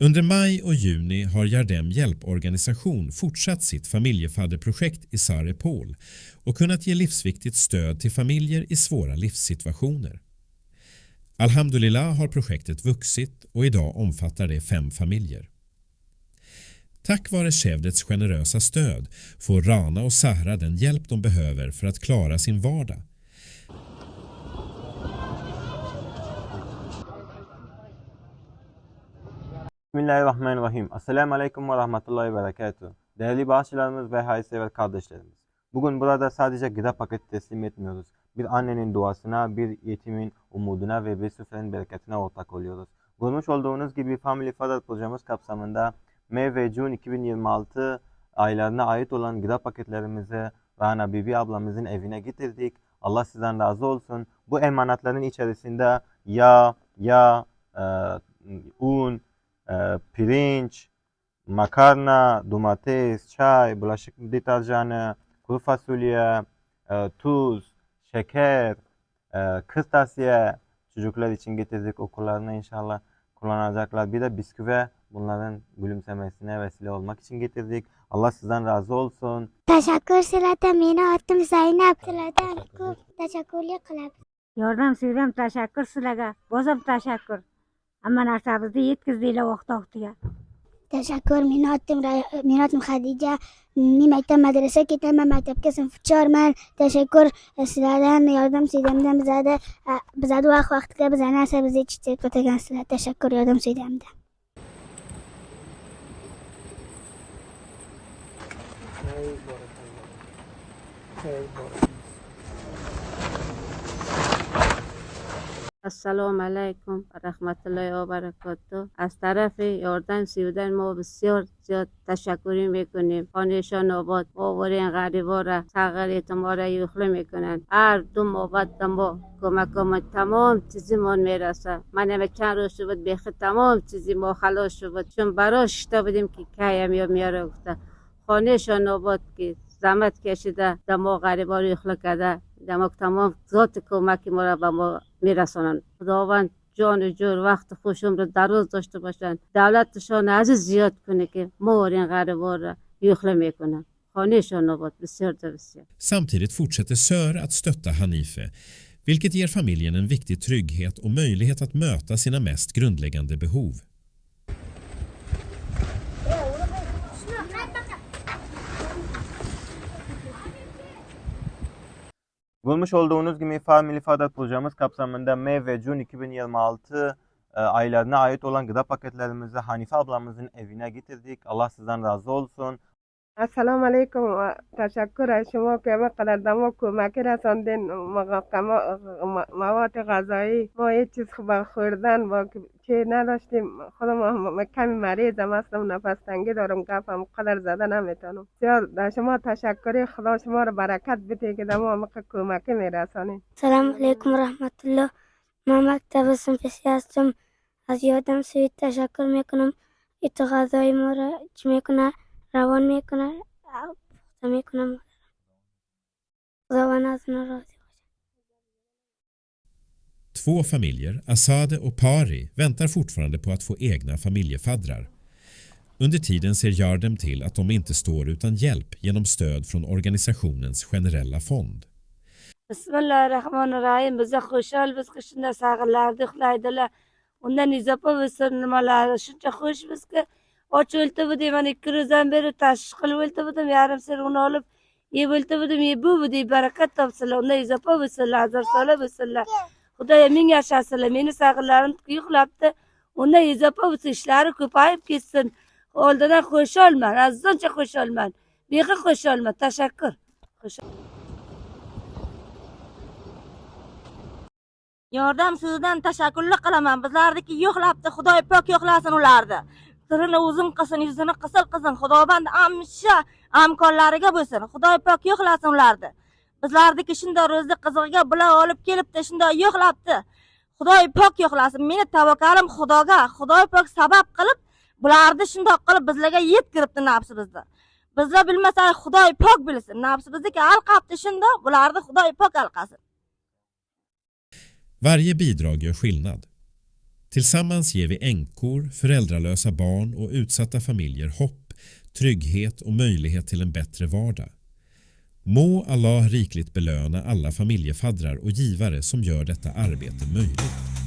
Under maj och juni har Jardem hjälporganisation fortsatt sitt familjefadderprojekt i Sarepol och kunnat ge livsviktigt stöd till familjer i svåra livssituationer. Alhamdulillah har projektet vuxit och idag omfattar det 5 familjer. Tack vare Shevdets generösa stöd får Rana och Sahra den hjälp de behöver för att klara sin vardag. Bismillahirrahmanirrahim. Assalamu alaikum ve rahmetullahi ve berekatuhu. Değerli bağışçılarımız ve hayırsever kardeşlerimiz. Bugün burada sadece gıda paketi teslim etmiyoruz. Bir annenin duasına, bir yetimin umuduna ve bir süfrenin bereketine ortak oluyoruz. Görmüş olduğunuz gibi Family Father projemiz kapsamında May ve June 2026 aylarına ait olan gıda paketlerimizi Rana Bibi ablamızın evine getirdik. Allah sizden razı olsun. Bu emanetlerin içerisinde yağ, un, pirinç, makarna, domates, çay, bulaşık deterjanı, kuru fasulye, tuz, şeker, kırtasiye çocuklar için getirdik, okullarına inşallah kullanacaklar. Bir de bisküvi, bunların gülümsemesine vesile olmak için getirdik. Allah sizden razı olsun. Teşekkür silata mina attım Zeynep silata teşekkürler qilamiz. Yordam sevdim, teşekkür silaga. Bozum teşekkür. Amma narsamizni yetkazdilar vaqti-vaqtiga. Teşekkür minatim Khadija. Men maktab madrasa ketaman, maktabga sinf 4man. Teşekkür sizlardan yordam sevdimdan bizada vaqtiga bizani narsa bizni yetishtirib o'tagansizlar. Teşekkür yordam sevdimdan. السلام علیکم و رحمت الله و برکاته. از طرف یاردن سیودن ما بسیار زیاد تشکری میکنیم. خانهشان آباد آورین غریبا را تغییرات ما را یخله میکنن. هر دو موبت ما کمک تمام چیزی ما میرسه. من هم چند روز شد بیخی تمام چیزی ما خلاص شد، چون براش شتا بودیم که کایم یا میاره گفته خانهشان آباد که زحمت کشیده دما غریبا رو یخله کرده، دما تمام ذات کمکی ما را به ما میرسانند. خداوند جان و جور وقت خوشم رو دراز داشته باشند. دولتشان عزیز زیاد کنه که ما این غریبا را یخله میکنن. خانهشان آباد. بسیار بسیار. Samtidigt fortsätter Sör att stötta Hanife, vilket ger familjen en viktig trygghet och möjlighet att möta sina mest grundläggande behov. Görmüş olduğunuz gibi Family Father projemiz kapsamında May ve June 2026 aylarına ait olan gıda paketlerimizi Hanife ablamızın evine getirdik. Allah sizden razı olsun. السلام علیکم و تشکر از شما که ما قدر دما کمکی رساندین مواد غذایی. ما هیچ چیز با خوردن با چی نداشتیم. خودم کمی مریضم هستم، نفس تنگی دارم، گفتم قدر زده نمیتونم. در شما تشکر، خدا شما رو برکت بده که دما کمکی میرسانید. سلام علیکم و رحمت الله. ما مکتب صنفی هستم. از یادم سوید تشکر میکنم. غذای ما را میکنه روان میکنه میکنم. خداوند از اونا راضی باشه. 2 familjer, Asade och Pari, väntar fortfarande på att få egna familjefaddrar. Under tiden ser Jardem till att de inte står utan hjälp genom stöd från organisationens generella fond. Bismillahirrahmanirrahim. Bize خوشحال biz qishda sag'irlardi uxlaydilar. Undan izopa bo'lsa nimalar shuncha xush bizga. Och o'lti budim, mana 2 ro'zdan beri tashvish qilib o'lti budim, yarim sir un olib yeb o'lti budim, bu budim, barakat topsinlar, undan izopa bo'lsinlar, azar sola bo'lsinlar. Xudoya ming yashasizlar. Meni sag'irlarim uxlabdi, undan izopa bo'lsin, ishlari ko'payib ketsin. Oldindan xursandman, azizoncha xursandman, beqi xursandman. Tashakkur. Yordam sizdan tashakkurlar qilaman. Bizlarniki yo'qlabdi, Xudoy pok yo'qlasin ularni. Sirini uzun qilsin, yuzini qisir qilsin. Xudovand hamisha hamkorlariga bo'lsin. Xudoy pok yo'qlasin ularni. Bizlarniki shunday ro'zli qizig'iga bular olib kelibdi, shunday yo'qlabdi. Xudoy pok yo'qlasin. Meni tavakkalim Xudoga. Xudoy pok sabab qilib bularni shunday qilib bizlarga yetkiribdi nafsimizda. Bizlar bilmasak Xudoy pok bilsin. Nafsimizdagi hal qilibdi shunday, bularni Xudoy pok hal qilsin. Varje bidrag gör skillnad. Tillsammans ger vi änkor, föräldralösa barn och utsatta familjer hopp, trygghet och möjlighet till en bättre vardag. Må Allah rikligt belöna alla familjefaddrar och givare som gör detta arbete möjligt.